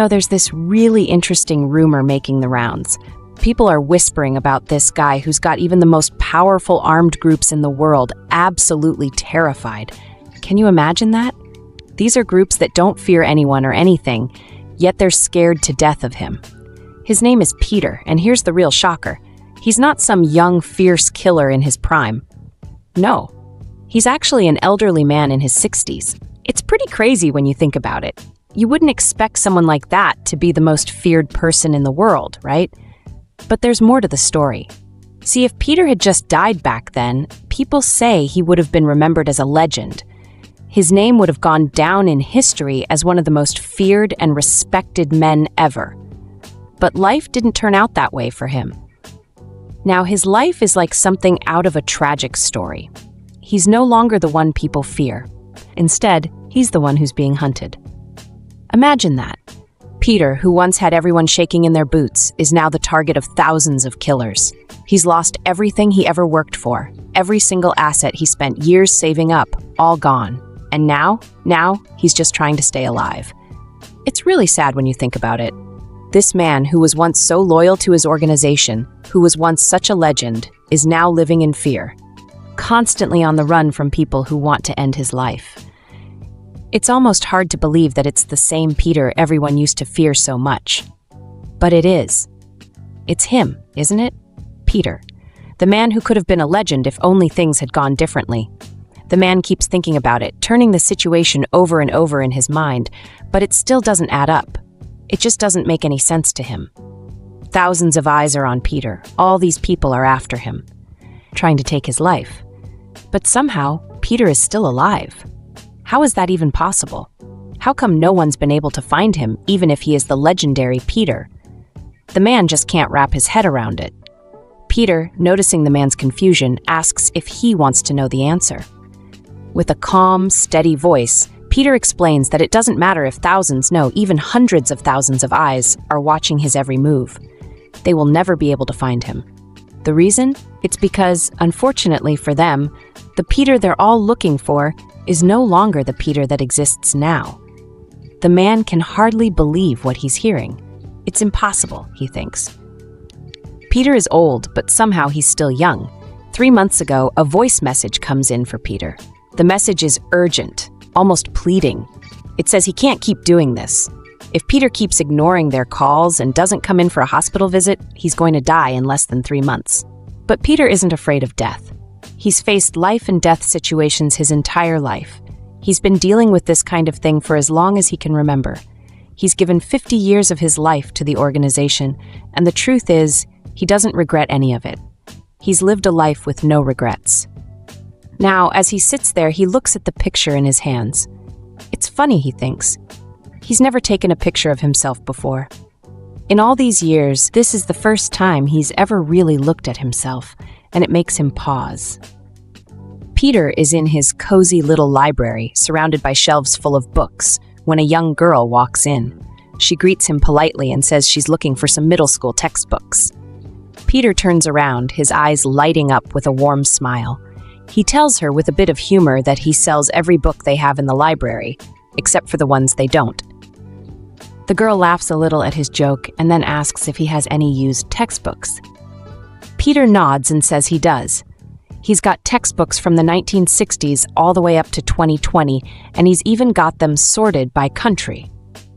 There's this really interesting rumor making the rounds. People are whispering about this guy who's got even the most powerful armed groups in the world absolutely terrified. Can you imagine that? These are groups that don't fear anyone or anything, yet they're scared to death of him. His name is Peter, and here's the real shocker. He's not some young, fierce killer in his prime. No, he's actually an elderly man in his 60s. It's pretty crazy when you think about it. You wouldn't expect someone like that to be the most feared person in the world, right? But there's more to the story. See, if Peter had just died back then, people say he would have been remembered as a legend. His name would have gone down in history as one of the most feared and respected men ever. But life didn't turn out that way for him. Now, his life is like something out of a tragic story. He's no longer the one people fear. Instead, he's the one who's being hunted. Imagine that. Peter, who once had everyone shaking in their boots, is now the target of thousands of killers. He's lost everything he ever worked for. Every single asset he spent years saving up, all gone. And now he's just trying to stay alive. It's really sad when you think about it. This man, who was once so loyal to his organization, who was once such a legend, is now living in fear, constantly on the run from people who want to end his life. It's almost hard to believe that it's the same Peter everyone used to fear so much. But it is. It's him, isn't it? Peter, the man who could have been a legend if only things had gone differently. The man keeps thinking about it, turning the situation over and over in his mind, but it still doesn't add up. It just doesn't make any sense to him. Thousands of eyes are on Peter. All these people are after him, trying to take his life. But somehow, Peter is still alive. How is that even possible? How come no one's been able to find him, even if he is the legendary Peter? The man just can't wrap his head around it. Peter, noticing the man's confusion, asks if he wants to know the answer. With a calm, steady voice, Peter explains that it doesn't matter if thousands, no, even hundreds of thousands of eyes are watching his every move. They will never be able to find him. The reason? It's because, unfortunately for them, the Peter they're all looking for is no longer the Peter that exists now. The man can hardly believe what he's hearing. It's impossible, he thinks. Peter is old, but somehow he's still young. 3 months ago, a voice message comes in for Peter. The message is urgent, almost pleading. It says he can't keep doing this. If Peter keeps ignoring their calls and doesn't come in for a hospital visit, he's going to die in less than 3 months. But Peter isn't afraid of death. He's faced life and death situations his entire life. He's been dealing with this kind of thing for as long as he can remember. He's given 50 years of his life to the organization, and the truth is, he doesn't regret any of it. He's lived a life with no regrets. Now, as he sits there, he looks at the picture in his hands. It's funny, he thinks. He's never taken a picture of himself before. In all these years, this is the first time he's ever really looked at himself, and it makes him pause. Peter is in his cozy little library, surrounded by shelves full of books, when a young girl walks in. She greets him politely and says she's looking for some middle school textbooks. Peter turns around, his eyes lighting up with a warm smile. He tells her with a bit of humor that he sells every book they have in the library, except for the ones they don't. The girl laughs a little at his joke and then asks if he has any used textbooks. Peter nods and says he does. He's got textbooks from the 1960s all the way up to 2020, and he's even got them sorted by country.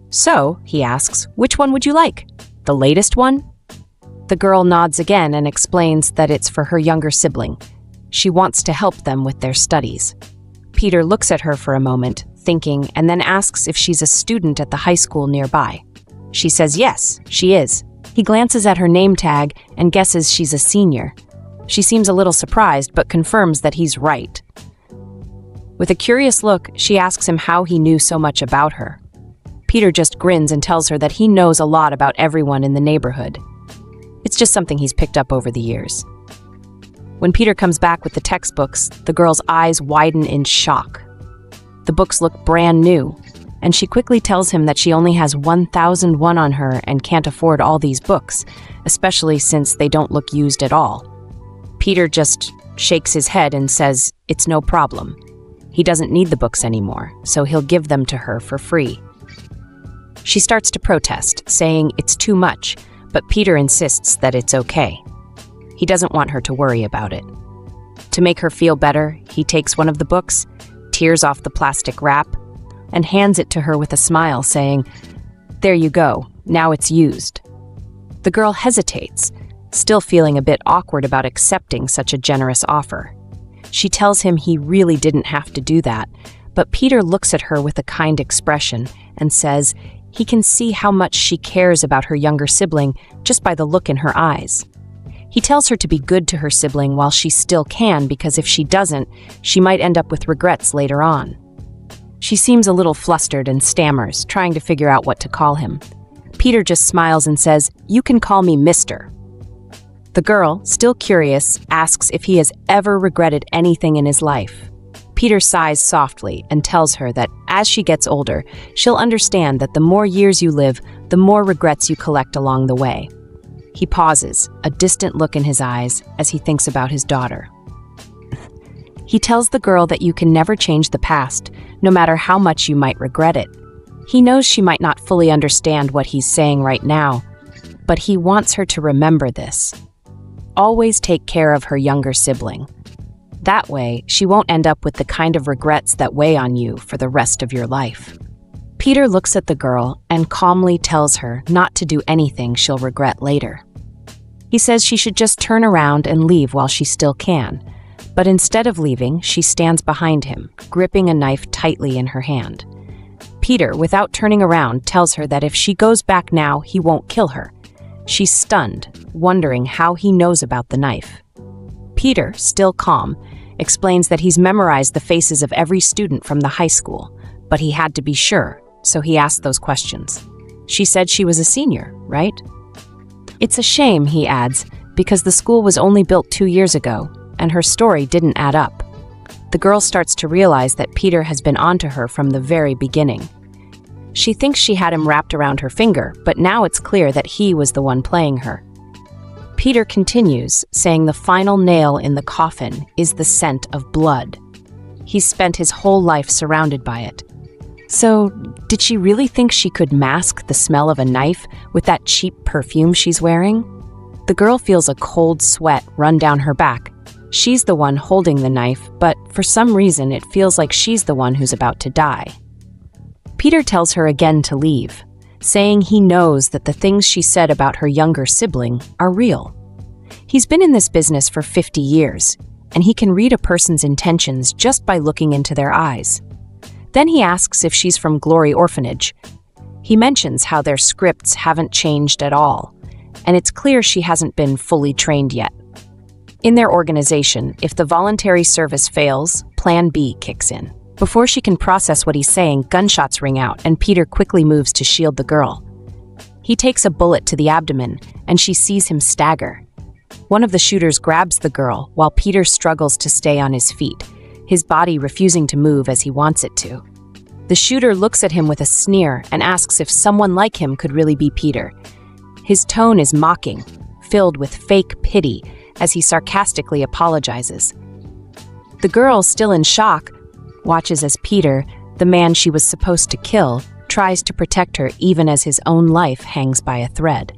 So, he asks, which one would you like? The latest one? The girl nods again and explains that it's for her younger sibling. She wants to help them with their studies. Peter looks at her for a moment, thinking, and then asks if she's a student at the high school nearby. She says yes, she is. He glances at her name tag and guesses she's a senior. She seems a little surprised, but confirms that he's right. With a curious look, she asks him how he knew so much about her. Peter just grins and tells her that he knows a lot about everyone in the neighborhood. It's just something he's picked up over the years. When Peter comes back with the textbooks, the girl's eyes widen in shock. The books look brand new, and she quickly tells him that she only has 1,001 on her and can't afford all these books, especially since they don't look used at all. Peter just shakes his head and says it's no problem. He doesn't need the books anymore, so he'll give them to her for free. She starts to protest, saying it's too much, but Peter insists that it's okay. He doesn't want her to worry about it. To make her feel better, he takes one of the books, tears off the plastic wrap, and hands it to her with a smile, saying, "There you go, now it's used." The girl hesitates, still feeling a bit awkward about accepting such a generous offer. She tells him he really didn't have to do that, but Peter looks at her with a kind expression and says he can see how much she cares about her younger sibling just by the look in her eyes. He tells her to be good to her sibling while she still can, because if she doesn't, she might end up with regrets later on. She seems a little flustered and stammers, trying to figure out what to call him. Peter just smiles and says, "You can call me Mister." The girl, still curious, asks if he has ever regretted anything in his life. Peter sighs softly and tells her that as she gets older, she'll understand that the more years you live, the more regrets you collect along the way. He pauses, a distant look in his eyes as he thinks about his daughter. He tells the girl that you can never change the past, no matter how much you might regret it. He knows she might not fully understand what he's saying right now, but he wants her to remember this. Always take care of her younger sibling. That way, she won't end up with the kind of regrets that weigh on you for the rest of your life. Peter looks at the girl and calmly tells her not to do anything she'll regret later. He says she should just turn around and leave while she still can, but instead of leaving, she stands behind him, gripping a knife tightly in her hand. Peter, without turning around, tells her that if she goes back now, he won't kill her. She's stunned, wondering how he knows about the knife. Peter, still calm, explains that he's memorized the faces of every student from the high school, but he had to be sure, so he asked those questions. She said she was a senior, right? It's a shame, he adds, because the school was only built 2 years ago, and her story didn't add up. The girl starts to realize that Peter has been onto her from the very beginning. She thinks she had him wrapped around her finger, but now it's clear that he was the one playing her. Peter continues, saying the final nail in the coffin is the scent of blood. He's spent his whole life surrounded by it. So, did she really think she could mask the smell of a knife with that cheap perfume she's wearing? The girl feels a cold sweat run down her back. She's the one holding the knife, but for some reason it feels like she's the one who's about to die. Peter tells her again to leave, saying he knows that the things she said about her younger sibling are real. He's been in this business for 50 years, and he can read a person's intentions just by looking into their eyes. Then he asks if she's from Glory Orphanage. He mentions how their scripts haven't changed at all, and it's clear she hasn't been fully trained yet. In their organization, if the voluntary service fails, Plan B kicks in. Before she can process what he's saying, gunshots ring out, and Peter quickly moves to shield the girl. He takes a bullet to the abdomen, and she sees him stagger. One of the shooters grabs the girl, while Peter struggles to stay on his feet, his body refusing to move as he wants it to. The shooter looks at him with a sneer and asks if someone like him could really be Peter. His tone is mocking, filled with fake pity, as he sarcastically apologizes. The girl, still in shock, watches as Peter, the man she was supposed to kill, tries to protect her even as his own life hangs by a thread.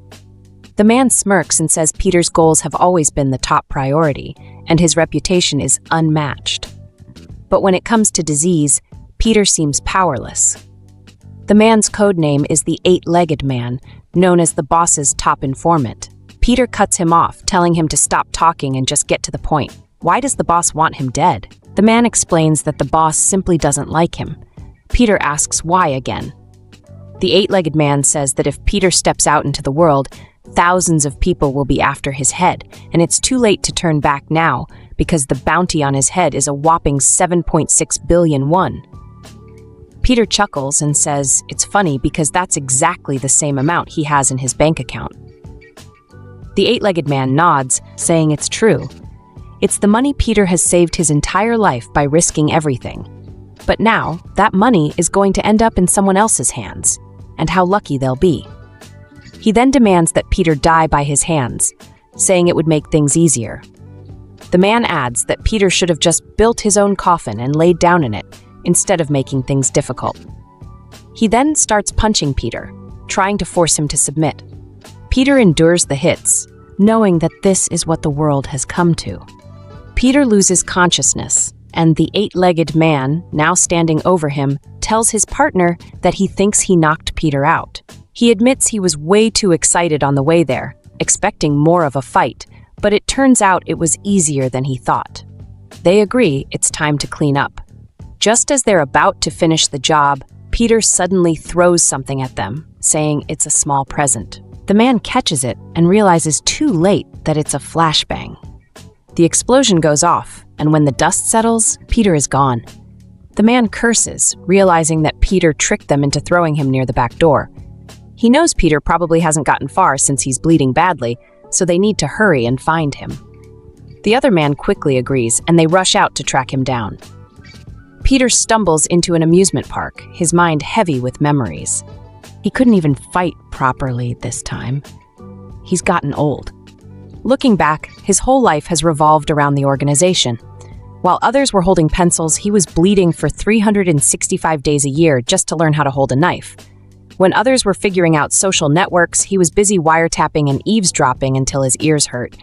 The man smirks and says Peter's goals have always been the top priority, and his reputation is unmatched. But when it comes to disease, Peter seems powerless. The man's code name is the Eight-Legged Man, known as the boss's top informant. Peter cuts him off, telling him to stop talking and just get to the point. Why does the boss want him dead? The man explains that the boss simply doesn't like him. Peter asks why again. The Eight-Legged Man says that if Peter steps out into the world, thousands of people will be after his head, and it's too late to turn back now because the bounty on his head is a whopping 7.6 billion won. Peter chuckles and says it's funny because that's exactly the same amount he has in his bank account. The Eight-Legged Man nods, saying it's true. It's the money Peter has saved his entire life by risking everything. But now, that money is going to end up in someone else's hands, and how lucky they'll be. He then demands that Peter die by his hands, saying it would make things easier. The man adds that Peter should have just built his own coffin and laid down in it, instead of making things difficult. He then starts punching Peter, trying to force him to submit. Peter endures the hits, knowing that this is what the world has come to. Peter loses consciousness, and the eight-legged man, now standing over him, tells his partner that he thinks he knocked Peter out. He admits he was way too excited on the way there, expecting more of a fight, but it turns out it was easier than he thought. They agree it's time to clean up. Just as they're about to finish the job, Peter suddenly throws something at them, saying it's a small present. The man catches it and realizes too late that it's a flashbang. The explosion goes off, and when the dust settles, Peter is gone. The man curses, realizing that Peter tricked them into throwing him near the back door. He knows Peter probably hasn't gotten far since he's bleeding badly, so they need to hurry and find him. The other man quickly agrees, and they rush out to track him down. Peter stumbles into an amusement park, his mind heavy with memories. He couldn't even fight properly this time. He's gotten old. Looking back, his whole life has revolved around the organization. While others were holding pencils, he was bleeding for 365 days a year just to learn how to hold a knife. When others were figuring out social networks, he was busy wiretapping and eavesdropping until his ears hurt.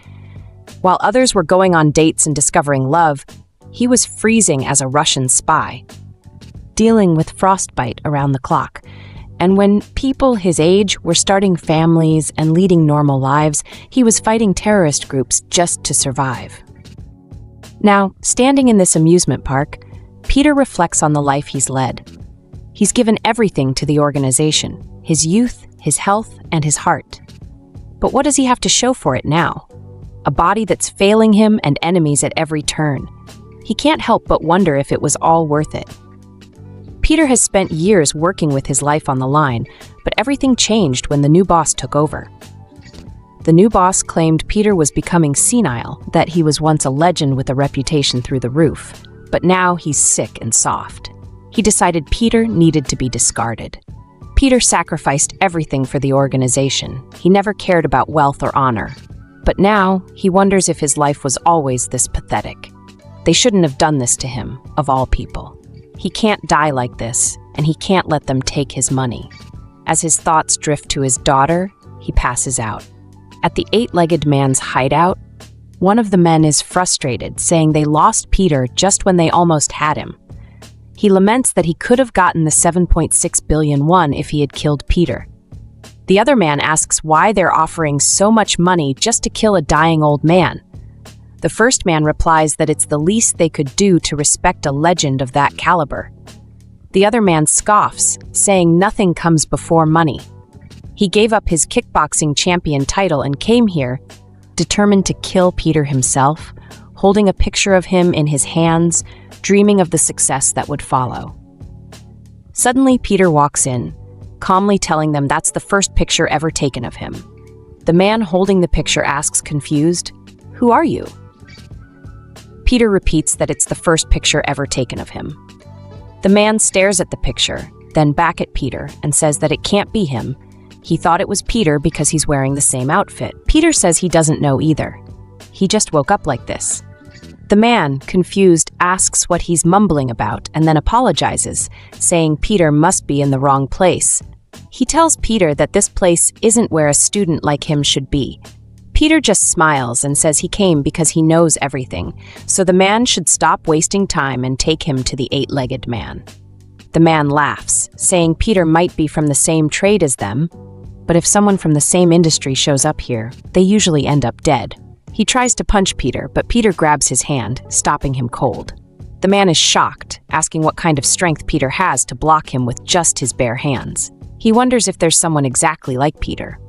While others were going on dates and discovering love, he was freezing as a Russian spy, dealing with frostbite around the clock. And when people his age were starting families and leading normal lives, he was fighting terrorist groups just to survive. Now, standing in this amusement park, Peter reflects on the life he's led. He's given everything to the organization, his youth, his health, and his heart. But what does he have to show for it now? A body that's failing him and enemies at every turn. He can't help but wonder if it was all worth it. Peter has spent years working with his life on the line, but everything changed when the new boss took over. The new boss claimed Peter was becoming senile, that he was once a legend with a reputation through the roof, but now he's sick and soft. He decided Peter needed to be discarded. Peter sacrificed everything for the organization. He never cared about wealth or honor. But now, he wonders if his life was always this pathetic. They shouldn't have done this to him, of all people. He can't die like this, and he can't let them take his money. As his thoughts drift to his daughter, he passes out. At the eight-legged man's hideout, one of the men is frustrated, saying they lost Peter just when they almost had him. He laments that he could have gotten the 7.6 billion won if he had killed Peter. The other man asks why they're offering so much money just to kill a dying old man. The first man replies that it's the least they could do to respect a legend of that caliber. The other man scoffs, saying nothing comes before money. He gave up his kickboxing champion title and came here, determined to kill Peter himself, holding a picture of him in his hands, dreaming of the success that would follow. Suddenly, Peter walks in, calmly telling them that's the first picture ever taken of him. The man holding the picture asks, confused, "Who are you?" Peter repeats that it's the first picture ever taken of him. The man stares at the picture, then back at Peter, and says that it can't be him. He thought it was Peter because he's wearing the same outfit. Peter says he doesn't know either. He just woke up like this. The man, confused, asks what he's mumbling about and then apologizes, saying Peter must be in the wrong place. He tells Peter that this place isn't where a student like him should be. Peter just smiles and says he came because he knows everything, so the man should stop wasting time and take him to the eight-legged man. The man laughs, saying Peter might be from the same trade as them, but if someone from the same industry shows up here, they usually end up dead. He tries to punch Peter, but Peter grabs his hand, stopping him cold. The man is shocked, asking what kind of strength Peter has to block him with just his bare hands. He wonders if there's someone exactly like Peter.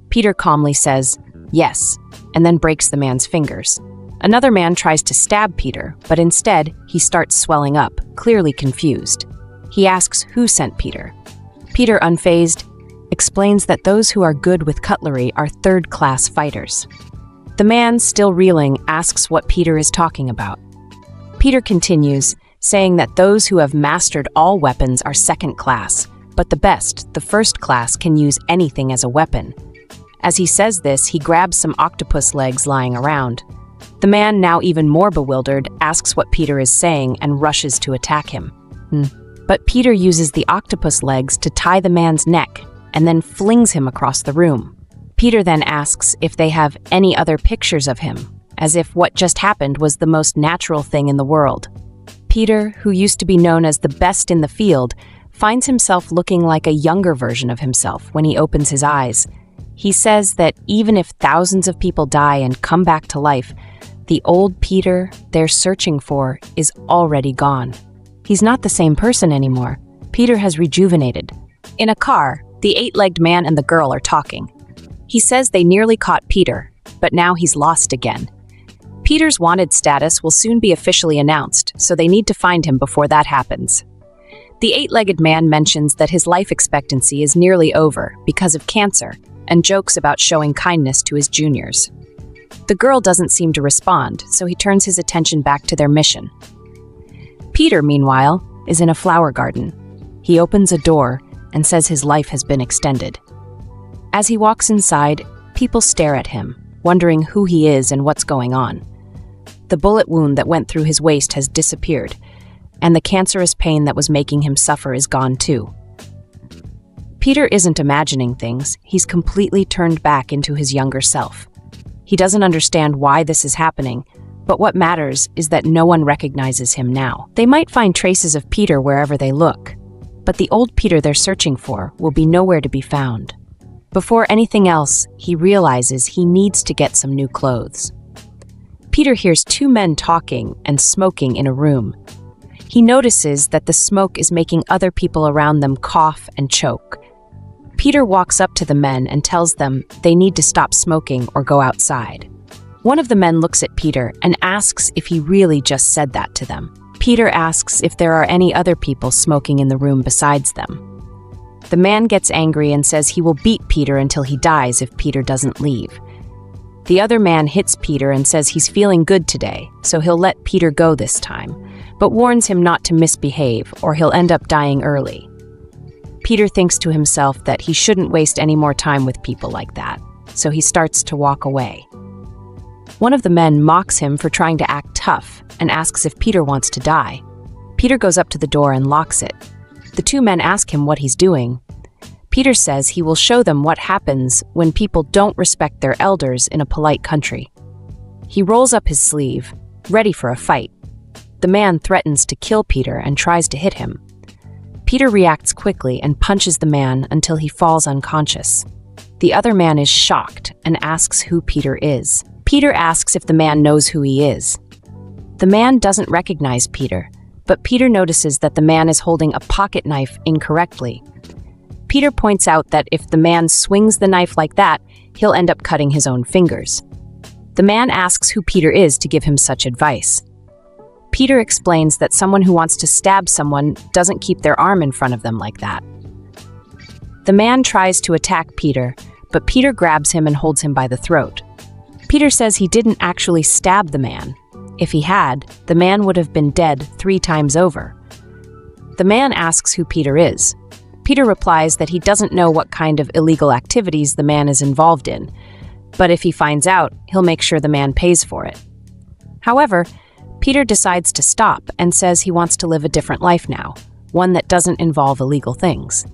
Peter calmly says, "Yes," and then breaks the man's fingers. Another man tries to stab Peter, but instead, he starts swelling up, clearly confused. He asks who sent Peter. Peter, unfazed, explains that those who are good with cutlery are third-class fighters. The man, still reeling, asks what Peter is talking about. Peter continues, saying that those who have mastered all weapons are second class, but the best, the first class, can use anything as a weapon. As he says this, he grabs some octopus legs lying around. The man, now even more bewildered, asks what Peter is saying and rushes to attack him. But Peter uses the octopus legs to tie the man's neck and then flings him across the room. Peter then asks if they have any other pictures of him, as if what just happened was the most natural thing in the world. Peter, who used to be known as the best in the field, finds himself looking like a younger version of himself when he opens his eyes. He says that even if thousands of people die and come back to life, the old Peter they're searching for is already gone. He's not the same person anymore. Peter has rejuvenated. In a car, the eight-legged man and the girl are talking. He says they nearly caught Peter, but now he's lost again. Peter's wanted status will soon be officially announced, so they need to find him before that happens. The eight-legged man mentions that his life expectancy is nearly over because of cancer and jokes about showing kindness to his juniors. The girl doesn't seem to respond, so he turns his attention back to their mission. Peter, meanwhile, is in a flower garden. He opens a door and says his life has been extended. As he walks inside, people stare at him, wondering who he is and what's going on. The bullet wound that went through his waist has disappeared, and the cancerous pain that was making him suffer is gone too. Peter isn't imagining things, he's completely turned back into his younger self. He doesn't understand why this is happening, but what matters is that no one recognizes him now. They might find traces of Peter wherever they look, but the old Peter they're searching for will be nowhere to be found. Before anything else, he realizes he needs to get some new clothes. Peter hears two men talking and smoking in a room. He notices that the smoke is making other people around them cough and choke. Peter walks up to the men and tells them they need to stop smoking or go outside. One of the men looks at Peter and asks if he really just said that to them. Peter asks if there are any other people smoking in the room besides them. The man gets angry and says he will beat Peter until he dies if Peter doesn't leave. The other man hits Peter and says he's feeling good today, so he'll let Peter go this time, but warns him not to misbehave or he'll end up dying early. Peter thinks to himself that he shouldn't waste any more time with people like that, so he starts to walk away. One of the men mocks him for trying to act tough and asks if Peter wants to die. Peter goes up to the door and locks it. The two men ask him what he's doing. Peter says he will show them what happens when people don't respect their elders in a polite country. He rolls up his sleeve, ready for a fight. The man threatens to kill Peter and tries to hit him. Peter reacts quickly and punches the man until he falls unconscious. The other man is shocked and asks who Peter is. Peter asks if the man knows who he is. The man doesn't recognize Peter, but Peter notices that the man is holding a pocket knife incorrectly. Peter points out that if the man swings the knife like that, he'll end up cutting his own fingers. The man asks who Peter is to give him such advice. Peter explains that someone who wants to stab someone doesn't keep their arm in front of them like that. The man tries to attack Peter, but Peter grabs him and holds him by the throat. Peter says he didn't actually stab the man. If he had, the man would have been dead 3 times over. The man asks who Peter is. Peter replies that he doesn't know what kind of illegal activities the man is involved in, but if he finds out, he'll make sure the man pays for it. However, Peter decides to stop and says he wants to live a different life now, one that doesn't involve illegal things.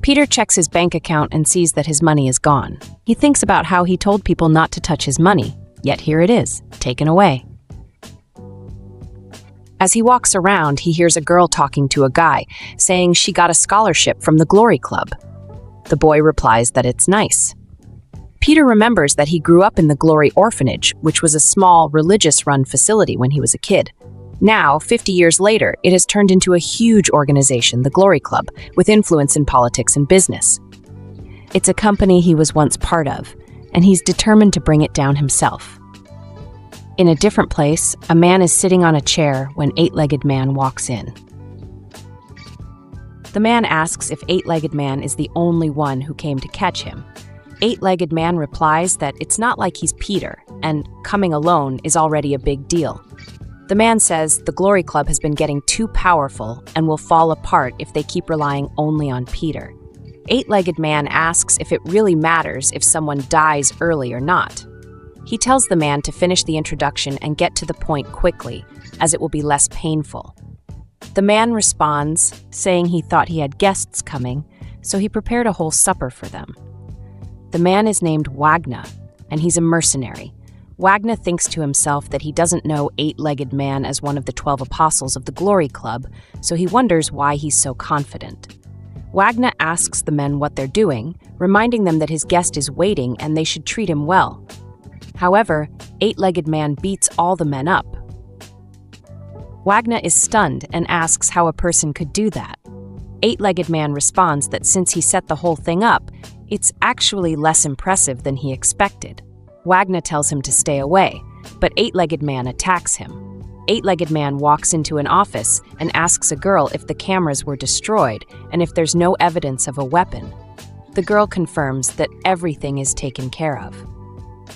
Peter checks his bank account and sees that his money is gone. He thinks about how he told people not to touch his money, yet here it is, taken away. As he walks around, he hears a girl talking to a guy, saying she got a scholarship from the Glory Club. The boy replies that it's nice. Peter remembers that he grew up in the Glory Orphanage, which was a small, religious-run facility when he was a kid. Now, 50 years later, it has turned into a huge organization, the Glory Club, with influence in politics and business. It's a company he was once part of, and he's determined to bring it down himself. In a different place, a man is sitting on a chair when Eight-Legged Man walks in. The man asks if Eight-Legged Man is the only one who came to catch him. Eight-Legged Man replies that it's not like he's Peter, and coming alone is already a big deal. The man says the Glory Club has been getting too powerful and will fall apart if they keep relying only on Peter. Eight-Legged Man asks if it really matters if someone dies early or not. He tells the man to finish the introduction and get to the point quickly, as it will be less painful. The man responds, saying he thought he had guests coming, so he prepared a whole supper for them. The man is named Wagner, and he's a mercenary. Wagner thinks to himself that he doesn't know Eight-Legged Man as one of the 12 apostles of the Glory Club, so he wonders why he's so confident. Wagner asks the men what they're doing, reminding them that his guest is waiting and they should treat him well. However, Eight-Legged Man beats all the men up. Wagner is stunned and asks how a person could do that. Eight-Legged Man responds that since he set the whole thing up, it's actually less impressive than he expected. Wagner tells him to stay away, but Eight-Legged Man attacks him. Eight-Legged Man walks into an office and asks a girl if the cameras were destroyed and if there's no evidence of a weapon. The girl confirms that everything is taken care of.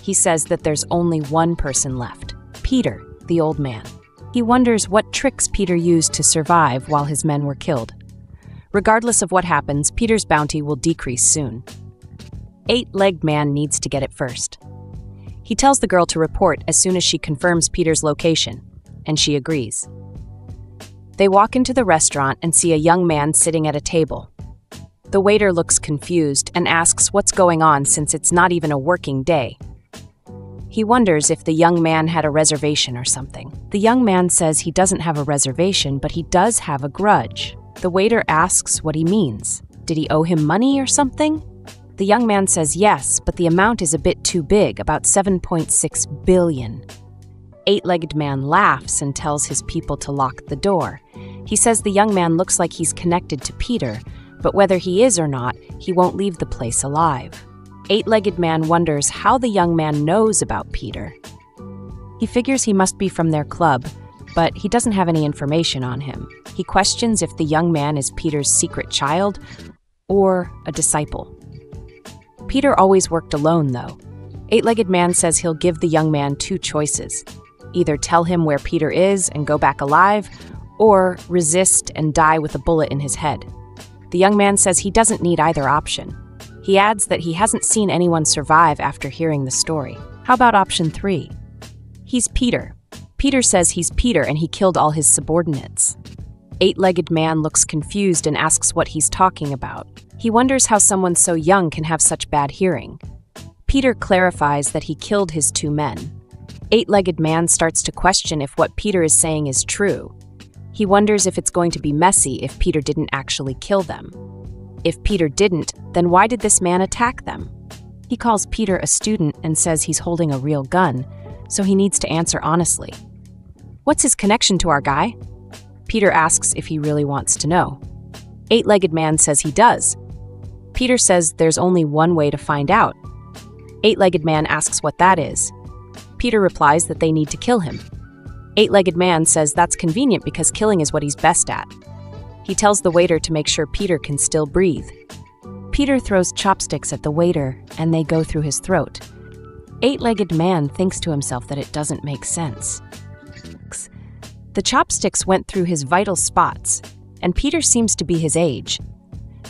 He says that there's only one person left, Peter, the old man. He wonders what tricks Peter used to survive while his men were killed. Regardless of what happens, Peter's bounty will decrease soon. Eight-Legged Man needs to get it first. He tells the girl to report as soon as she confirms Peter's location, and she agrees. They walk into the restaurant and see a young man sitting at a table. The waiter looks confused and asks what's going on since it's not even a working day. He wonders if the young man had a reservation or something. The young man says he doesn't have a reservation, but he does have a grudge. The waiter asks what he means. Did he owe him money or something? The young man says yes, but the amount is a bit too big, about 7.6 billion. Eight-Legged Man laughs and tells his people to lock the door. He says the young man looks like he's connected to Peter, but whether he is or not, he won't leave the place alive. Eight-Legged Man wonders how the young man knows about Peter. He figures he must be from their club, but he doesn't have any information on him. He questions if the young man is Peter's secret child or a disciple. Peter always worked alone, though. Eight-Legged Man says he'll give the young man two choices. Either tell him where Peter is and go back alive, or resist and die with a bullet in his head. The young man says he doesn't need either option. He adds that he hasn't seen anyone survive after hearing the story. How about option 3? He's Peter. Peter says he's Peter and he killed all his subordinates. Eight-Legged Man looks confused and asks what he's talking about. He wonders how someone so young can have such bad hearing. Peter clarifies that he killed his 2 men. Eight-Legged Man starts to question if what Peter is saying is true. He wonders if it's going to be messy if Peter didn't actually kill them. If Peter didn't, then why did this man attack them? He calls Peter a student and says he's holding a real gun, so he needs to answer honestly. What's his connection to our guy? Peter asks if he really wants to know. Eight-Legged Man says he does. Peter says there's only one way to find out. Eight-Legged Man asks what that is. Peter replies that they need to kill him. Eight-Legged Man says that's convenient because killing is what he's best at. He tells the waiter to make sure Peter can still breathe. Peter throws chopsticks at the waiter, and they go through his throat. Eight-Legged Man thinks to himself that it doesn't make sense. The chopsticks went through his vital spots, and Peter seems to be his age.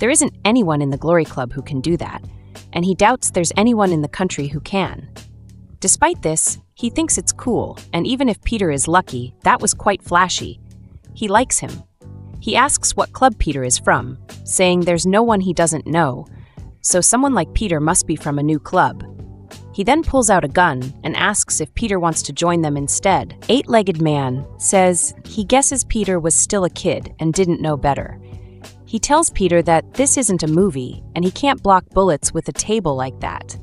There isn't anyone in the Glory Club who can do that, and he doubts there's anyone in the country who can. Despite this, he thinks it's cool, and even if Peter is lucky, that was quite flashy. He likes him. He asks what club Peter is from, saying there's no one he doesn't know, so someone like Peter must be from a new club. He then pulls out a gun and asks if Peter wants to join them instead. Eight-Legged Man says he guesses Peter was still a kid and didn't know better. He tells Peter that this isn't a movie and he can't block bullets with a table like that.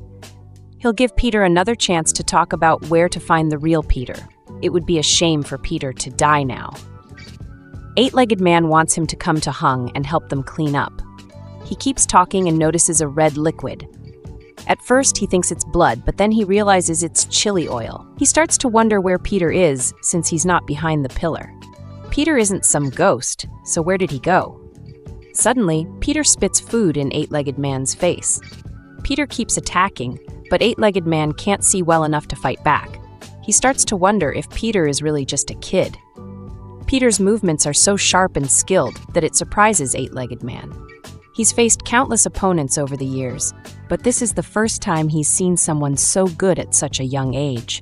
He'll give Peter another chance to talk about where to find the real Peter. It would be a shame for Peter to die now. Eight-Legged Man wants him to come to Hung and help them clean up. He keeps talking and notices a red liquid. At first, he thinks it's blood, but then he realizes it's chili oil. He starts to wonder where Peter is, since he's not behind the pillar. Peter isn't some ghost, so where did he go? Suddenly, Peter spits food in Eight-Legged Man's face. Peter keeps attacking, but Eight-Legged Man can't see well enough to fight back. He starts to wonder if Peter is really just a kid. Peter's movements are so sharp and skilled that it surprises Eight-Legged Man. He's faced countless opponents over the years, but this is the first time he's seen someone so good at such a young age.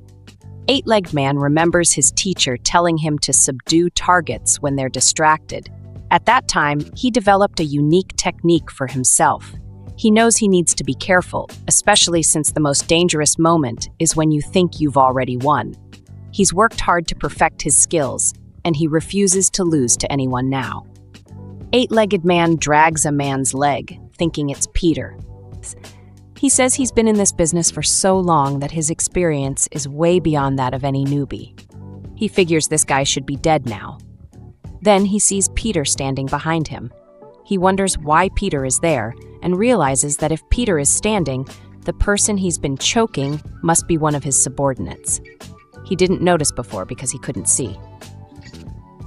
Eight-legged man remembers his teacher telling him to subdue targets when they're distracted. At that time, he developed a unique technique for himself. He knows he needs to be careful, especially since the most dangerous moment is when you think you've already won. He's worked hard to perfect his skills, and he refuses to lose to anyone now. Eight-legged man drags a man's leg, thinking it's Peter. He says he's been in this business for so long that his experience is way beyond that of any newbie. He figures this guy should be dead now. Then he sees Peter standing behind him. He wonders why Peter is there and realizes that if Peter is standing, the person he's been choking must be one of his subordinates. He didn't notice before because he couldn't see.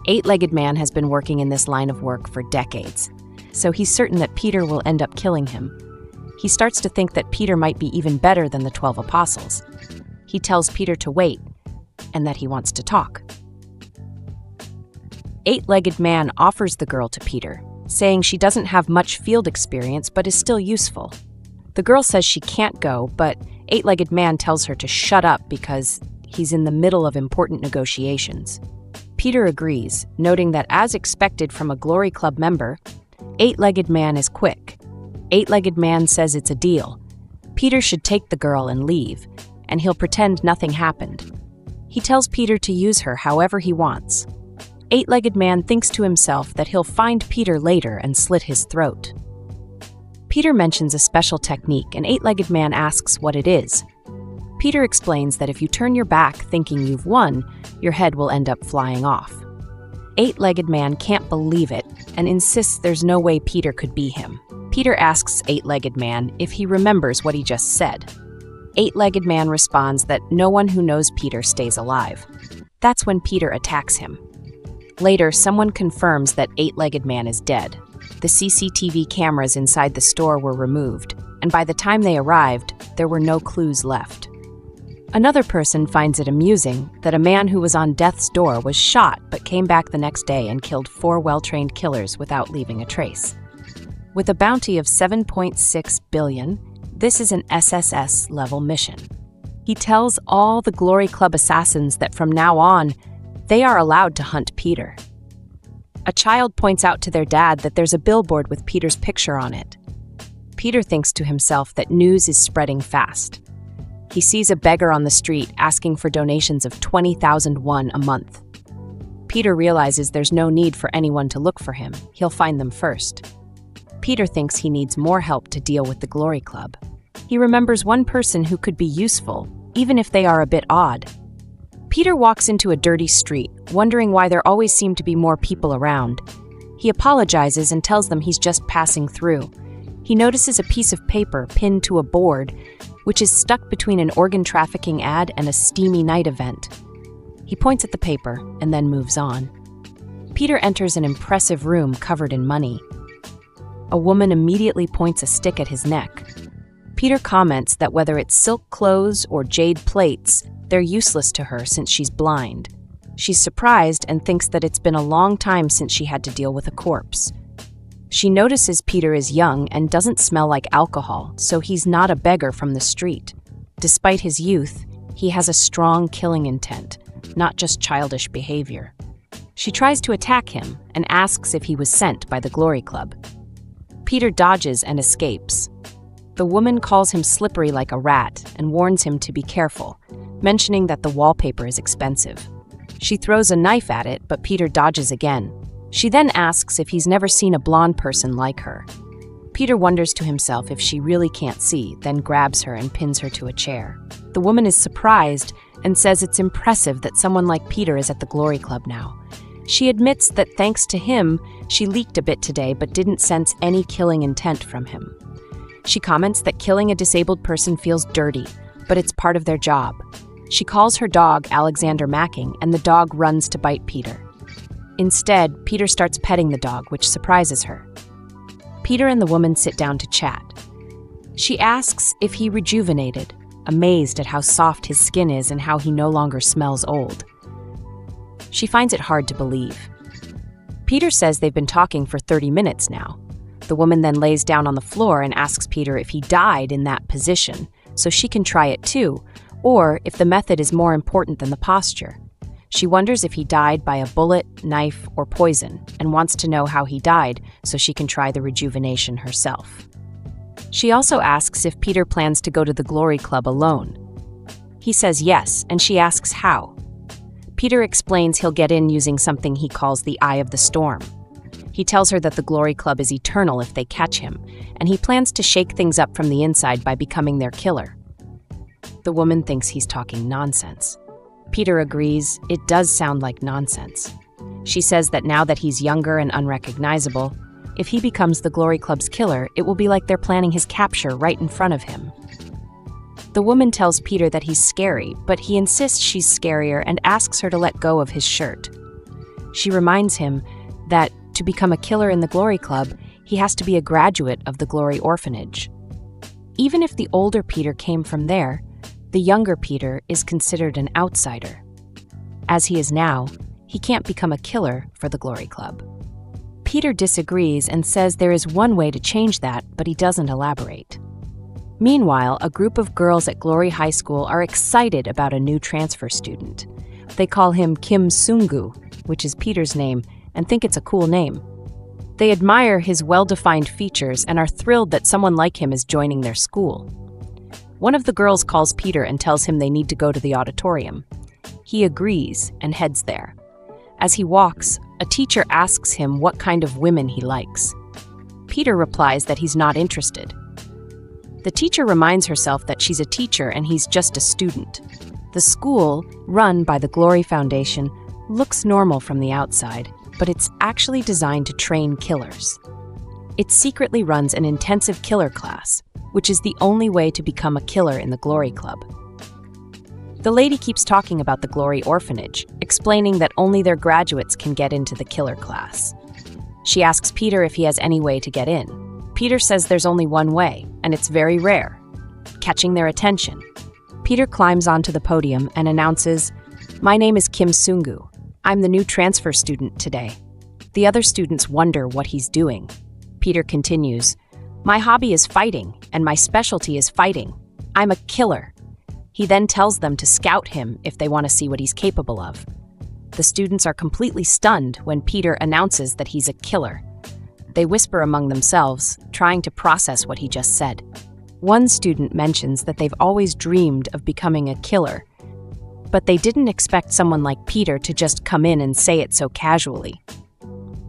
Eight-legged man has been working in this line of work for decades, so he's certain that Peter will end up killing him. He starts to think that Peter might be even better than the 12 apostles. He tells Peter to wait and that he wants to talk. Eight-legged man offers the girl to Peter, saying she doesn't have much field experience but is still useful. The girl says she can't go, but Eight-legged man tells her to shut up because he's in the middle of important negotiations. Peter agrees, noting that as expected from a Glory Club member, Eight-legged man is quick. Eight-legged man says it's a deal. Peter should take the girl and leave, and he'll pretend nothing happened. He tells Peter to use her however he wants. Eight-legged man thinks to himself that he'll find Peter later and slit his throat. Peter mentions a special technique, and Eight-legged man asks what it is. Peter explains that if you turn your back thinking you've won, your head will end up flying off. Eight-legged man can't believe it and insists there's no way Peter could be him. Peter asks Eight-legged man if he remembers what he just said. Eight-legged man responds that no one who knows Peter stays alive. That's when Peter attacks him. Later, someone confirms that Eight-legged man is dead. The CCTV cameras inside the store were removed, and by the time they arrived, there were no clues left. Another person finds it amusing that a man who was on death's door was shot but came back the next day and killed 4 well-trained killers without leaving a trace. With a bounty of $7.6 billion, this is an SSS-level mission. He tells all the Glory Club assassins that from now on, they are allowed to hunt Peter. A child points out to their dad that there's a billboard with Peter's picture on it. Peter thinks to himself that news is spreading fast. He sees a beggar on the street asking for donations of 20,000 won a month. Peter realizes there's no need for anyone to look for him. He'll find them first. Peter thinks he needs more help to deal with the Glory Club. He remembers one person who could be useful, even if they are a bit odd. Peter walks into a dirty street, wondering why there always seem to be more people around. He apologizes and tells them he's just passing through. He notices a piece of paper pinned to a board, which is stuck between an organ trafficking ad and a steamy night event. He points at the paper and then moves on. Peter enters an impressive room covered in money. A woman immediately points a stick at his neck. Peter comments that whether it's silk clothes or jade plates, they're useless to her since she's blind. She's surprised and thinks that it's been a long time since she had to deal with a corpse. She notices Peter is young and doesn't smell like alcohol, so he's not a beggar from the street. Despite his youth, he has a strong killing intent, not just childish behavior. She tries to attack him and asks if he was sent by the Glory Club. Peter dodges and escapes. The woman calls him slippery like a rat and warns him to be careful, mentioning that the wallpaper is expensive. She throws a knife at it, but Peter dodges again. She then asks if he's never seen a blonde person like her. Peter wonders to himself if she really can't see, then grabs her and pins her to a chair. The woman is surprised and says it's impressive that someone like Peter is at the Glory Club now. She admits that thanks to him, she leaked a bit today but didn't sense any killing intent from him. She comments that killing a disabled person feels dirty, but it's part of their job. She calls her dog Alexander Macking, and the dog runs to bite Peter. Instead, Peter starts petting the dog, which surprises her. Peter and the woman sit down to chat. She asks if he rejuvenated, amazed at how soft his skin is and how he no longer smells old. She finds it hard to believe. Peter says they've been talking for 30 minutes now. The woman then lays down on the floor and asks Peter if he died in that position, so she can try it too, or if the method is more important than the posture. She wonders if he died by a bullet, knife, or poison, and wants to know how he died so she can try the rejuvenation herself. She also asks if Peter plans to go to the Glory Club alone. He says yes, and she asks how. Peter explains he'll get in using something he calls the Eye of the Storm. He tells her that the Glory Club is eternal if they catch him, and he plans to shake things up from the inside by becoming their killer. The woman thinks he's talking nonsense. Peter agrees it does sound like nonsense. She says that now that he's younger and unrecognizable, if he becomes the Glory Club's killer, it will be like they're planning his capture right in front of him. The woman tells Peter that he's scary, but he insists she's scarier and asks her to let go of his shirt. She reminds him that to become a killer in the Glory Club, he has to be a graduate of the Glory Orphanage. Even if the older Peter came from there, the younger Peter is considered an outsider. As he is now, he can't become a killer for the Glory Club. Peter disagrees and says there is one way to change that, but he doesn't elaborate. Meanwhile, a group of girls at Glory High School are excited about a new transfer student. They call him Kim Sungu, which is Peter's name, and think it's a cool name. They admire his well-defined features and are thrilled that someone like him is joining their school. One of the girls calls Peter and tells him they need to go to the auditorium. He agrees and heads there. As he walks, a teacher asks him what kind of women he likes. Peter replies that he's not interested. The teacher reminds herself that she's a teacher and he's just a student. The school, run by the Glory Foundation, looks normal from the outside, but it's actually designed to train killers. It secretly runs an intensive killer class, which is the only way to become a killer in the Glory Club. The lady keeps talking about the Glory Orphanage, explaining that only their graduates can get into the killer class. She asks Peter if he has any way to get in. Peter says there's only one way, and it's very rare: catching their attention. Peter climbs onto the podium and announces, "My name is Kim Sungu. I'm the new transfer student today." The other students wonder what he's doing. Peter continues, "My hobby is fighting, and my specialty is fighting. I'm a killer." He then tells them to scout him if they want to see what he's capable of. The students are completely stunned when Peter announces that he's a killer. They whisper among themselves, trying to process what he just said. One student mentions that they've always dreamed of becoming a killer, but they didn't expect someone like Peter to just come in and say it so casually.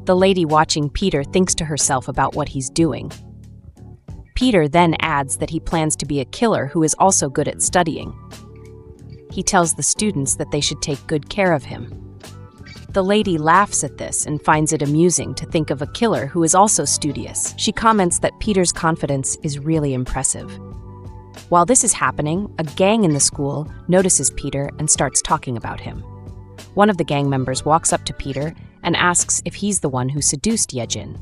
The lady watching Peter thinks to herself about what he's doing. Peter then adds that he plans to be a killer who is also good at studying. He tells the students that they should take good care of him. The lady laughs at this and finds it amusing to think of a killer who is also studious. She comments that Peter's confidence is really impressive. While this is happening, a gang in the school notices Peter and starts talking about him. One of the gang members walks up to Peter and asks if he's the one who seduced Yejin.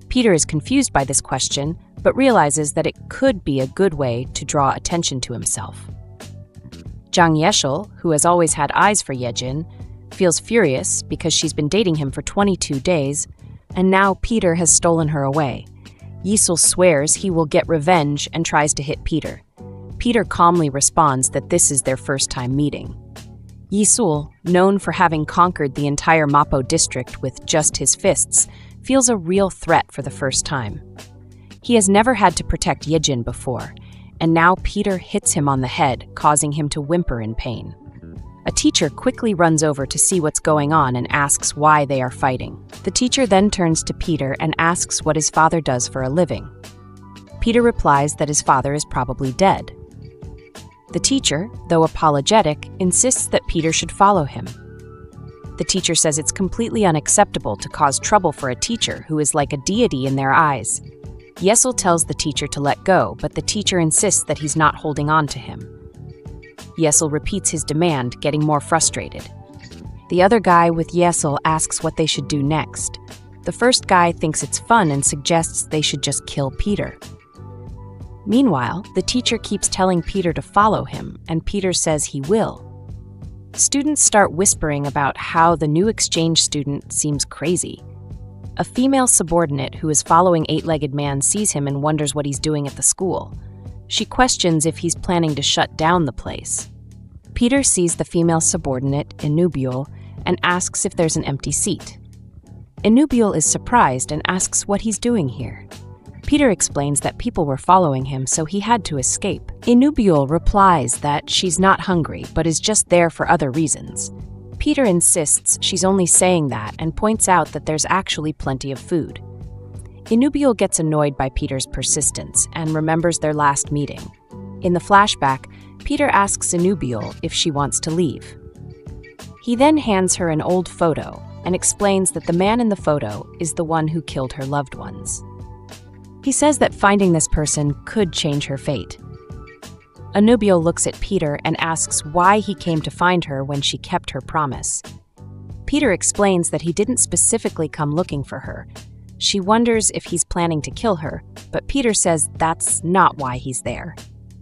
Peter is confused by this question, but realizes that it could be a good way to draw attention to himself. Jang Yeshil, who has always had eyes for Yejin, feels furious because she's been dating him for 22 days, and now Peter has stolen her away. Yisul swears he will get revenge and tries to hit Peter. Peter calmly responds that this is their first time meeting. Yisul, known for having conquered the entire Mapo district with just his fists, feels a real threat for the first time. He has never had to protect Yejin before, and now Peter hits him on the head, causing him to whimper in pain. A teacher quickly runs over to see what's going on and asks why they are fighting. The teacher then turns to Peter and asks what his father does for a living. Peter replies that his father is probably dead. The teacher, though apologetic, insists that Peter should follow him. The teacher says it's completely unacceptable to cause trouble for a teacher who is like a deity in their eyes. Yesel tells the teacher to let go, but the teacher insists that he's not holding on to him. Yesel repeats his demand, getting more frustrated. The other guy with Yesel asks what they should do next. The first guy thinks it's fun and suggests they should just kill Peter. Meanwhile, the teacher keeps telling Peter to follow him, and Peter says he will. Students start whispering about how the new exchange student seems crazy. A female subordinate who is following Eight-Legged Man sees him and wonders what he's doing at the school. She questions if he's planning to shut down the place. Peter sees the female subordinate, Inubule, and asks if there's an empty seat. Inubule is surprised and asks what he's doing here. Peter explains that people were following him, so he had to escape. Inubule replies that she's not hungry, but is just there for other reasons. Peter insists she's only saying that and points out that there's actually plenty of food. Inubule gets annoyed by Peter's persistence and remembers their last meeting. In the flashback, Peter asks Inubule if she wants to leave. He then hands her an old photo and explains that the man in the photo is the one who killed her loved ones. He says that finding this person could change her fate. Inubule looks at Peter and asks why he came to find her when she kept her promise. Peter explains that he didn't specifically come looking for her. She wonders if he's planning to kill her, but Peter says that's not why he's there.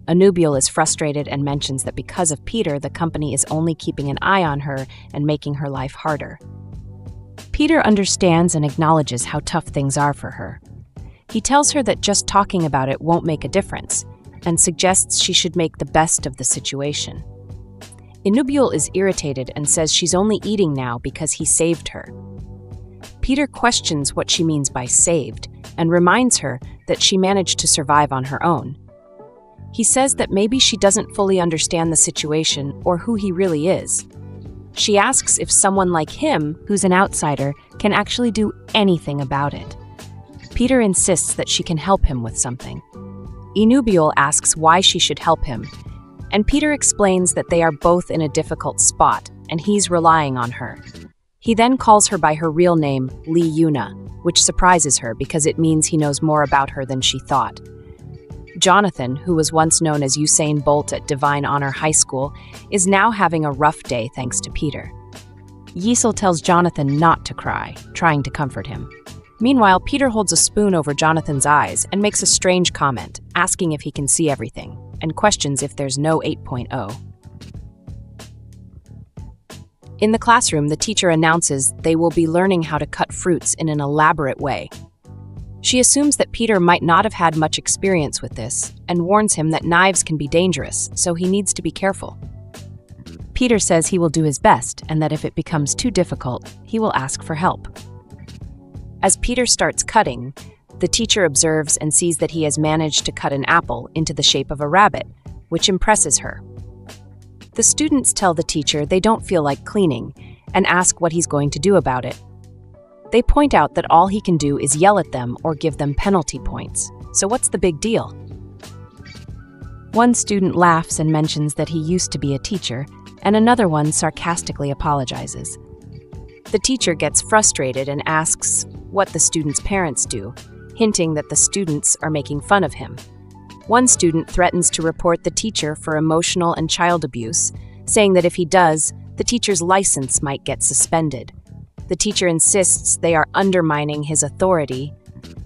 Inubule is frustrated and mentions that because of Peter, the company is only keeping an eye on her and making her life harder. Peter understands and acknowledges how tough things are for her. He tells her that just talking about it won't make a difference, and suggests she should make the best of the situation. Inubule is irritated and says she's only eating now because he saved her. Peter questions what she means by saved, and reminds her that she managed to survive on her own. He says that maybe she doesn't fully understand the situation or who he really is. She asks if someone like him, who's an outsider, can actually do anything about it. Peter insists that she can help him with something. Inubule asks why she should help him, and Peter explains that they are both in a difficult spot, and he's relying on her. He then calls her by her real name, Lee Yuna, which surprises her because it means he knows more about her than she thought. Jonathan, who was once known as Usain Bolt at Divine Honor High School, is now having a rough day thanks to Peter. Yeasel tells Jonathan not to cry, trying to comfort him. Meanwhile, Peter holds a spoon over Jonathan's eyes and makes a strange comment, asking if he can see everything, and questions if there's no 8.0. In the classroom, the teacher announces they will be learning how to cut fruits in an elaborate way. She assumes that Peter might not have had much experience with this, and warns him that knives can be dangerous, so he needs to be careful. Peter says he will do his best, and that if it becomes too difficult, he will ask for help. As Peter starts cutting, the teacher observes and sees that he has managed to cut an apple into the shape of a rabbit, which impresses her. The students tell the teacher they don't feel like cleaning and ask what he's going to do about it. They point out that all he can do is yell at them or give them penalty points. So what's the big deal? One student laughs and mentions that he used to be a teacher, and another one sarcastically apologizes. The teacher gets frustrated and asks what the student's parents do, hinting that the students are making fun of him. One student threatens to report the teacher for emotional and child abuse, saying that if he does, the teacher's license might get suspended. The teacher insists they are undermining his authority,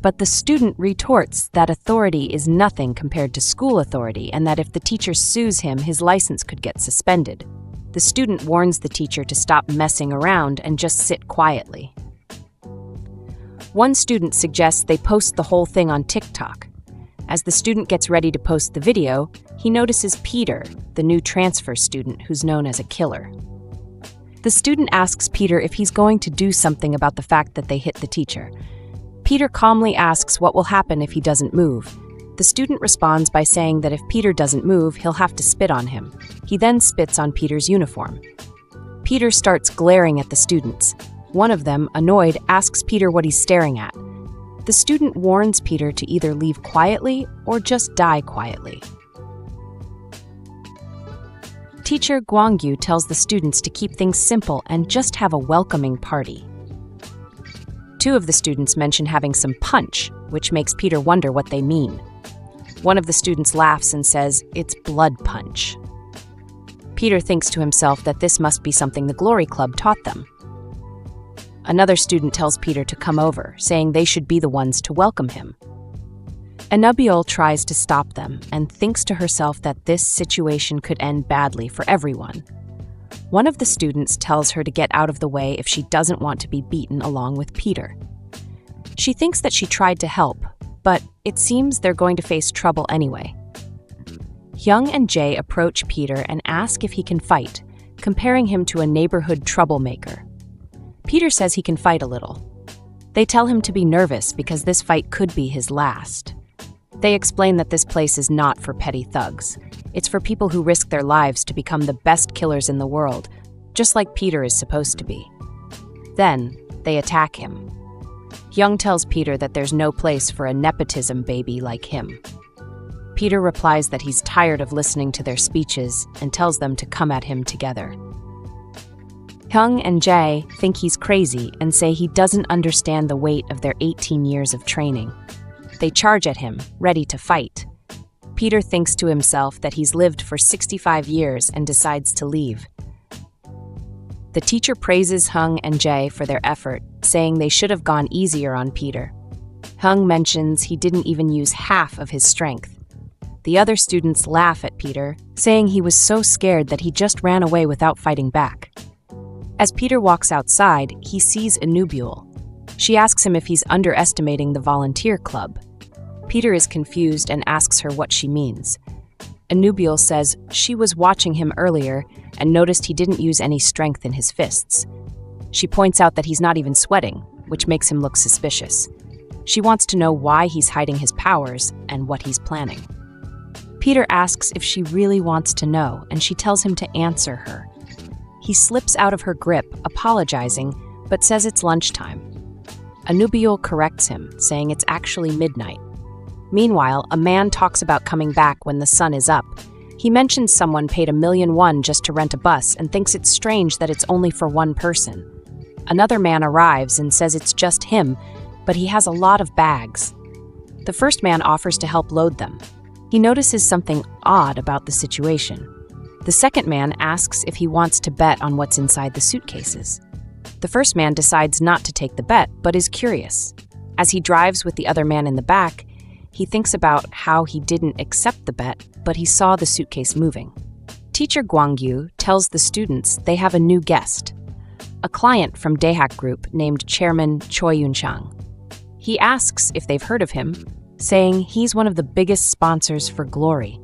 but the student retorts that authority is nothing compared to school authority and that if the teacher sues him, his license could get suspended. The student warns the teacher to stop messing around and just sit quietly. One student suggests they post the whole thing on TikTok. As the student gets ready to post the video, he notices Peter, the new transfer student who's known as a killer. The student asks Peter if he's going to do something about the fact that they hit the teacher. Peter calmly asks what will happen if he doesn't move. The student responds by saying that if Peter doesn't move, he'll have to spit on him. He then spits on Peter's uniform. Peter starts glaring at the students. One of them, annoyed, asks Peter what he's staring at. The student warns Peter to either leave quietly or just die quietly. Teacher Guangyu tells the students to keep things simple and just have a welcoming party. Two of the students mention having some punch, which makes Peter wonder what they mean. One of the students laughs and says, "It's blood punch." Peter thinks to himself that this must be something the Glory Club taught them. Another student tells Peter to come over, saying they should be the ones to welcome him. Inubule tries to stop them and thinks to herself that this situation could end badly for everyone. One of the students tells her to get out of the way if she doesn't want to be beaten along with Peter. She thinks that she tried to help, but it seems they're going to face trouble anyway. Hyung and Jae approach Peter and ask if he can fight, comparing him to a neighborhood troublemaker. Peter says he can fight a little. They tell him to be nervous because this fight could be his last. They explain that this place is not for petty thugs. It's for people who risk their lives to become the best killers in the world, just like Peter is supposed to be. Then, they attack him. Hyung tells Peter that there's no place for a nepotism baby like him. Peter replies that he's tired of listening to their speeches and tells them to come at him together. Hyung and Jae think he's crazy and say he doesn't understand the weight of their 18 years of training. They charge at him, ready to fight. Peter thinks to himself that he's lived for 65 years and decides to leave. The teacher praises Hyung and Jae for their effort, saying they should have gone easier on Peter. Hyung mentions he didn't even use half of his strength. The other students laugh at Peter, saying he was so scared that he just ran away without fighting back. As Peter walks outside, he sees Anubule. She asks him if he's underestimating the volunteer club. Peter is confused and asks her what she means. Anubule says she was watching him earlier and noticed he didn't use any strength in his fists. She points out that he's not even sweating, which makes him look suspicious. She wants to know why he's hiding his powers and what he's planning. Peter asks if she really wants to know, and she tells him to answer her. He slips out of her grip, apologizing, but says it's lunchtime. Anubule corrects him, saying it's actually midnight. Meanwhile, a man talks about coming back when the sun is up. He mentions someone paid $1 million just to rent a bus and thinks it's strange that it's only for one person. Another man arrives and says it's just him, but he has a lot of bags. The first man offers to help load them. He notices something odd about the situation. The second man asks if he wants to bet on what's inside the suitcases. The first man decides not to take the bet, but is curious. As he drives with the other man in the back, he thinks about how he didn't accept the bet, but he saw the suitcase moving. Teacher Gwangyu tells the students they have a new guest, a client from Daehak Group named Chairman Choi Yun-chang. He asks if they've heard of him, saying he's one of the biggest sponsors for Glory.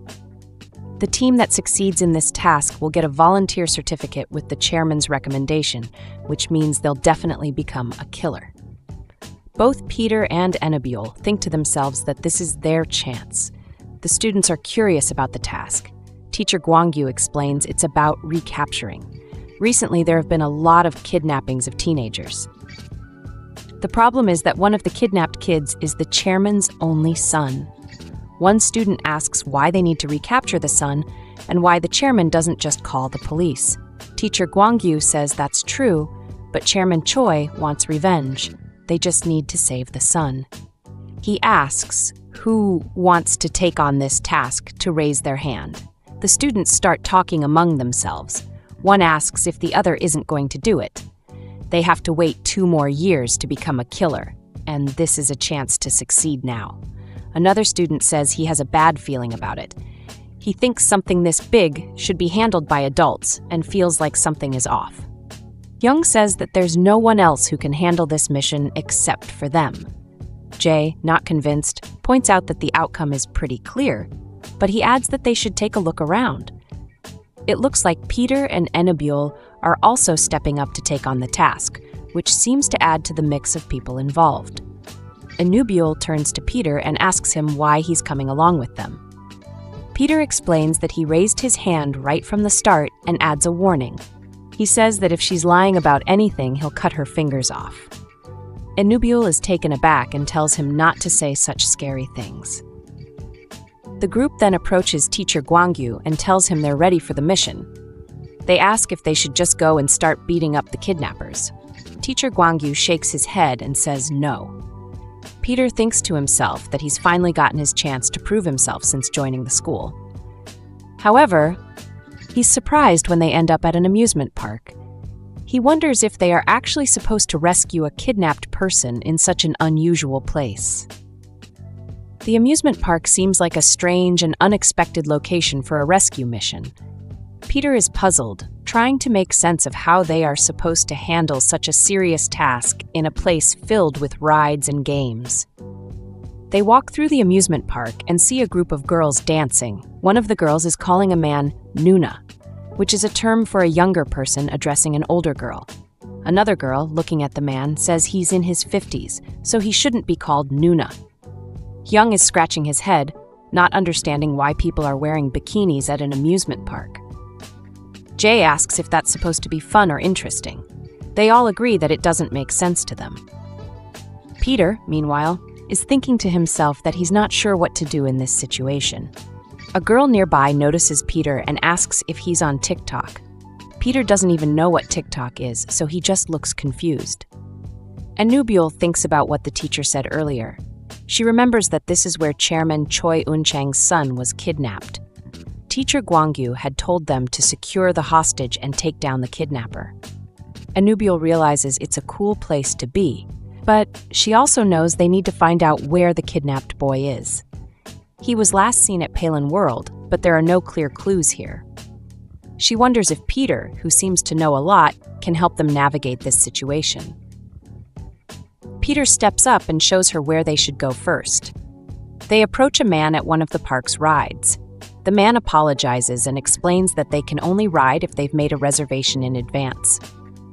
The team that succeeds in this task will get a volunteer certificate with the chairman's recommendation, which means they'll definitely become a killer. Both Peter and Anubule think to themselves that this is their chance. The students are curious about the task. Teacher Gwangyu explains it's about recapturing. Recently, there have been a lot of kidnappings of teenagers. The problem is that one of the kidnapped kids is the chairman's only son. One student asks why they need to recapture the son and why the chairman doesn't just call the police. Teacher Gwangyu says that's true, but Chairman Choi wants revenge. They just need to save the son. He asks who wants to take on this task to raise their hand. The students start talking among themselves. One asks if the other isn't going to do it. They have to wait 2 more years to become a killer, and this is a chance to succeed now. Another student says he has a bad feeling about it. He thinks something this big should be handled by adults and feels like something is off. Young says that there's no one else who can handle this mission except for them. Jae, not convinced, points out that the outcome is pretty clear, but he adds that they should take a look around. It looks like Peter and Anubule are also stepping up to take on the task, which seems to add to the mix of people involved. Anubule turns to Peter and asks him why he's coming along with them. Peter explains that he raised his hand right from the start and adds a warning. He says that if she's lying about anything, he'll cut her fingers off. Anubule is taken aback and tells him not to say such scary things. The group then approaches Teacher Gwangyu and tells him they're ready for the mission. They ask if they should just go and start beating up the kidnappers. Teacher Gwangyu shakes his head and says no. Peter thinks to himself that he's finally gotten his chance to prove himself since joining the school. However, he's surprised when they end up at an amusement park. He wonders if they are actually supposed to rescue a kidnapped person in such an unusual place. The amusement park seems like a strange and unexpected location for a rescue mission. Peter is puzzled, trying to make sense of how they are supposed to handle such a serious task in a place filled with rides and games. They walk through the amusement park and see a group of girls dancing. One of the girls is calling a man Nuna, which is a term for a younger person addressing an older girl. Another girl, looking at the man, says he's in his 50s, so he shouldn't be called Nuna. Hyung is scratching his head, not understanding why people are wearing bikinis at an amusement park. Jae asks if that's supposed to be fun or interesting. They all agree that it doesn't make sense to them. Peter, meanwhile, is thinking to himself that he's not sure what to do in this situation. A girl nearby notices Peter and asks if he's on TikTok. Peter doesn't even know what TikTok is, so he just looks confused. Anubule thinks about what the teacher said earlier. She remembers that this is where Chairman Choi Un-chang's son was kidnapped. Teacher Gwangyu had told them to secure the hostage and take down the kidnapper. Anubule realizes it's a cool place to be, but she also knows they need to find out where the kidnapped boy is. He was last seen at Palin World, but there are no clear clues here. She wonders if Peter, who seems to know a lot, can help them navigate this situation. Peter steps up and shows her where they should go first. They approach a man at one of the park's rides. The man apologizes and explains that they can only ride if they've made a reservation in advance.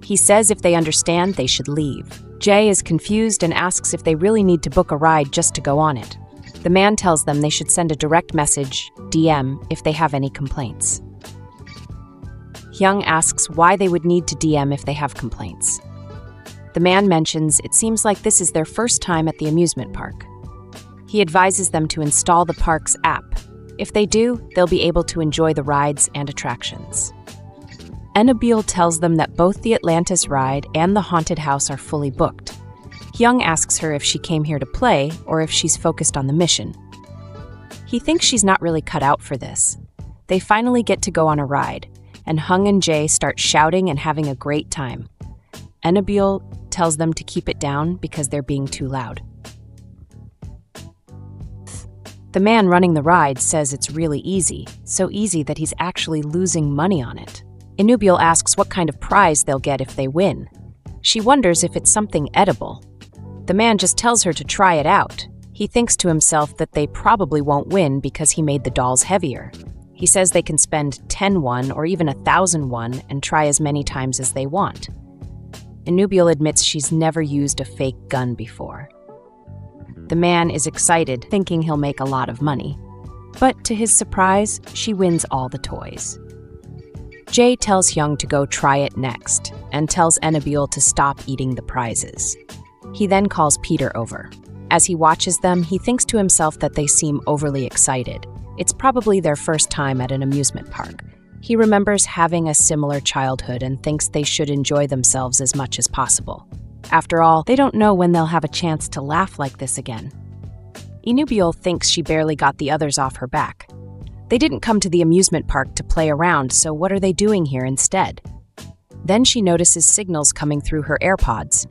He says if they understand, they should leave. Jae is confused and asks if they really need to book a ride just to go on it. The man tells them they should send a direct message, DM, if they have any complaints. Hyung asks why they would need to DM if they have complaints. The man mentions it seems like this is their first time at the amusement park. He advises them to install the park's app. If they do, they'll be able to enjoy the rides and attractions. Anubule tells them that both the Atlantis ride and the haunted house are fully booked. Hyung asks her if she came here to play or if she's focused on the mission. He thinks she's not really cut out for this. They finally get to go on a ride, and Hung and Jae start shouting and having a great time. Anubule tells them to keep it down because they're being too loud. The man running the ride says it's really easy, so easy that he's actually losing money on it. Anubule asks what kind of prize they'll get if they win. She wonders if it's something edible. The man just tells her to try it out. He thinks to himself that they probably won't win because he made the dolls heavier. He says they can spend 10 won or even 1,000 won and try as many times as they want. Anubule admits she's never used a fake gun before. The man is excited, thinking he'll make a lot of money. But to his surprise, she wins all the toys. Jae tells Hyung to go try it next, and tells Anubule to stop eating the prizes. He then calls Peter over. As he watches them, he thinks to himself that they seem overly excited. It's probably their first time at an amusement park. He remembers having a similar childhood and thinks they should enjoy themselves as much as possible. After all, they don't know when they'll have a chance to laugh like this again. Anubule thinks she barely got the others off her back. They didn't come to the amusement park to play around, so what are they doing here instead? Then she notices signals coming through her AirPods.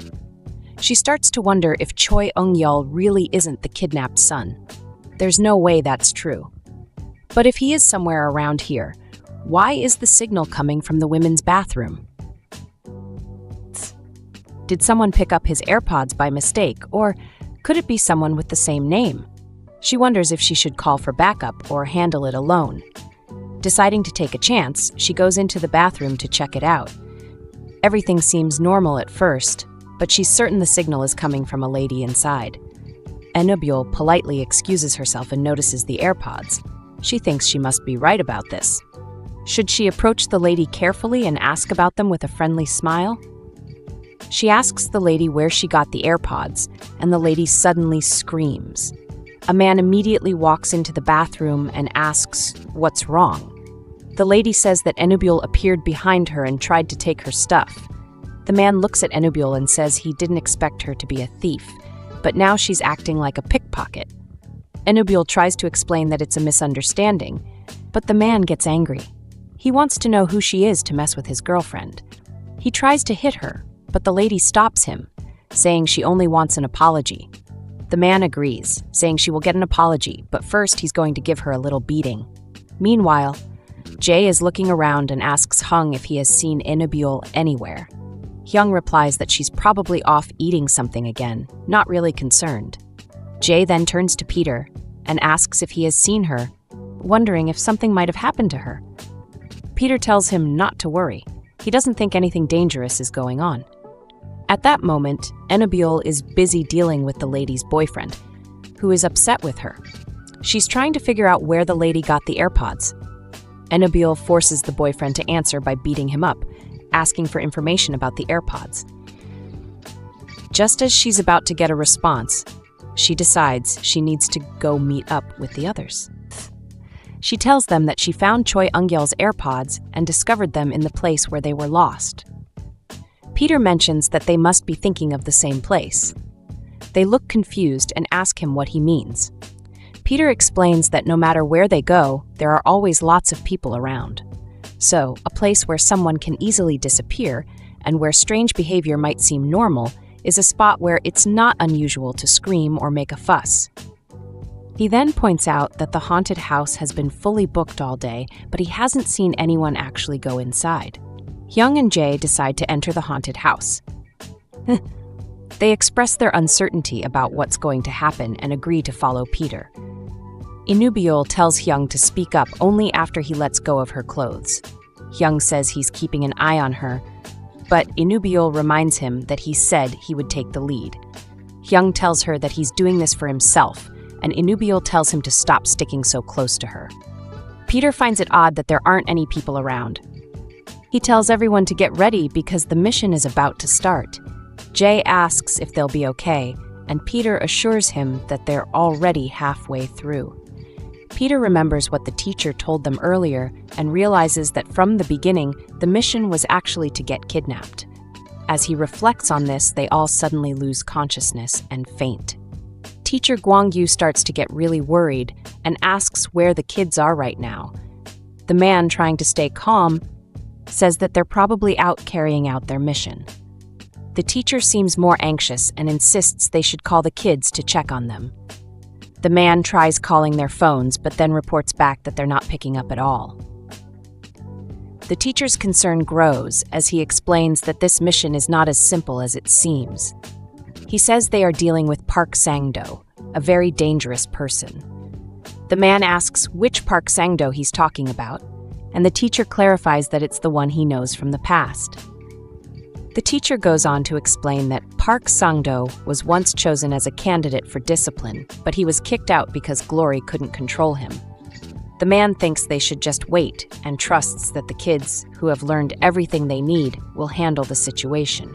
She starts to wonder if Choi Eung-yeol really isn't the kidnapped son. There's no way that's true. But if he is somewhere around here, why is the signal coming from the women's bathroom? Did someone pick up his AirPods by mistake, or could it be someone with the same name? She wonders if she should call for backup or handle it alone. Deciding to take a chance, she goes into the bathroom to check it out. Everything seems normal at first, but she's certain the signal is coming from a lady inside. Anubule politely excuses herself and notices the AirPods. She thinks she must be right about this. Should she approach the lady carefully and ask about them with a friendly smile? She asks the lady where she got the AirPods, and the lady suddenly screams. A man immediately walks into the bathroom and asks, "What's wrong?" The lady says that Anubule appeared behind her and tried to take her stuff. The man looks at Anubule and says he didn't expect her to be a thief, but now she's acting like a pickpocket. Anubule tries to explain that it's a misunderstanding, but the man gets angry. He wants to know who she is to mess with his girlfriend. He tries to hit her, but the lady stops him, saying she only wants an apology. The man agrees, saying she will get an apology, but first he's going to give her a little beating. Meanwhile, Jae is looking around and asks Hung if he has seen Anubule anywhere. Hyung replies that she's probably off eating something again, not really concerned. Jay then turns to Peter and asks if he has seen her, wondering if something might have happened to her. Peter tells him not to worry. He doesn't think anything dangerous is going on. At that moment, Annabelle is busy dealing with the lady's boyfriend, who is upset with her. She's trying to figure out where the lady got the AirPods. Annabelle forces the boyfriend to answer by beating him up, asking for information about the AirPods. Just as she's about to get a response, she decides she needs to go meet up with the others. She tells them that she found Choi Eun-gyeol's AirPods and discovered them in the place where they were lost. Peter mentions that they must be thinking of the same place. They look confused and ask him what he means. Peter explains that no matter where they go, there are always lots of people around. So, a place where someone can easily disappear and where strange behavior might seem normal is a spot where it's not unusual to scream or make a fuss. He then points out that the haunted house has been fully booked all day, but he hasn't seen anyone actually go inside. Hyung and Jae decide to enter the haunted house. They express their uncertainty about what's going to happen and agree to follow Peter. Inubiul tells Hyung to speak up only after he lets go of her clothes. Hyung says he's keeping an eye on her, but Inubiul reminds him that he said he would take the lead. Hyung tells her that he's doing this for himself, and Inubiul tells him to stop sticking so close to her. Peter finds it odd that there aren't any people around. He tells everyone to get ready because the mission is about to start. Jae asks if they'll be okay, and Peter assures him that they're already halfway through. Peter remembers what the teacher told them earlier and realizes that from the beginning, the mission was actually to get kidnapped. As he reflects on this, they all suddenly lose consciousness and faint. Teacher Gwang-yu starts to get really worried and asks where the kids are right now. The man, trying to stay calm, says that they're probably out carrying out their mission. The teacher seems more anxious and insists they should call the kids to check on them. The man tries calling their phones, but then reports back that they're not picking up at all. The teacher's concern grows as he explains that this mission is not as simple as it seems. He says they are dealing with Park Sang-do, a very dangerous person. The man asks which Park Sang-do he's talking about, and the teacher clarifies that it's the one he knows from the past. The teacher goes on to explain that Park Sang-do was once chosen as a candidate for discipline, but he was kicked out because Glory couldn't control him. The man thinks they should just wait and trusts that the kids, who have learned everything they need, will handle the situation.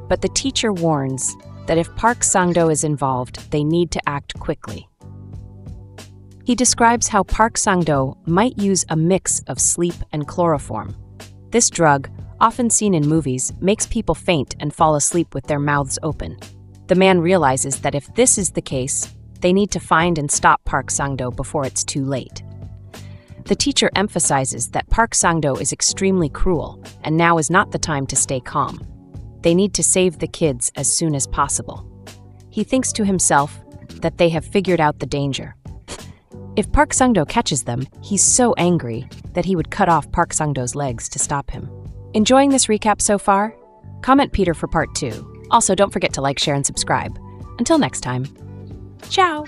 But the teacher warns that if Park Sang-do is involved, they need to act quickly. He describes how Park Sang-do might use a mix of sleep and chloroform. This drug, often seen in movies, makes people faint and fall asleep with their mouths open. The man realizes that if this is the case, they need to find and stop Park Sang-do before it's too late. The teacher emphasizes that Park Sang-do is extremely cruel, and now is not the time to stay calm. They need to save the kids as soon as possible. He thinks to himself that they have figured out the danger. If Park Sang-do catches them, he's so angry that he would cut off Park Sang-do's legs to stop him. Enjoying this recap so far? Comment Peter for part 2. Also, don't forget to like, share, and subscribe. Until next time. Ciao!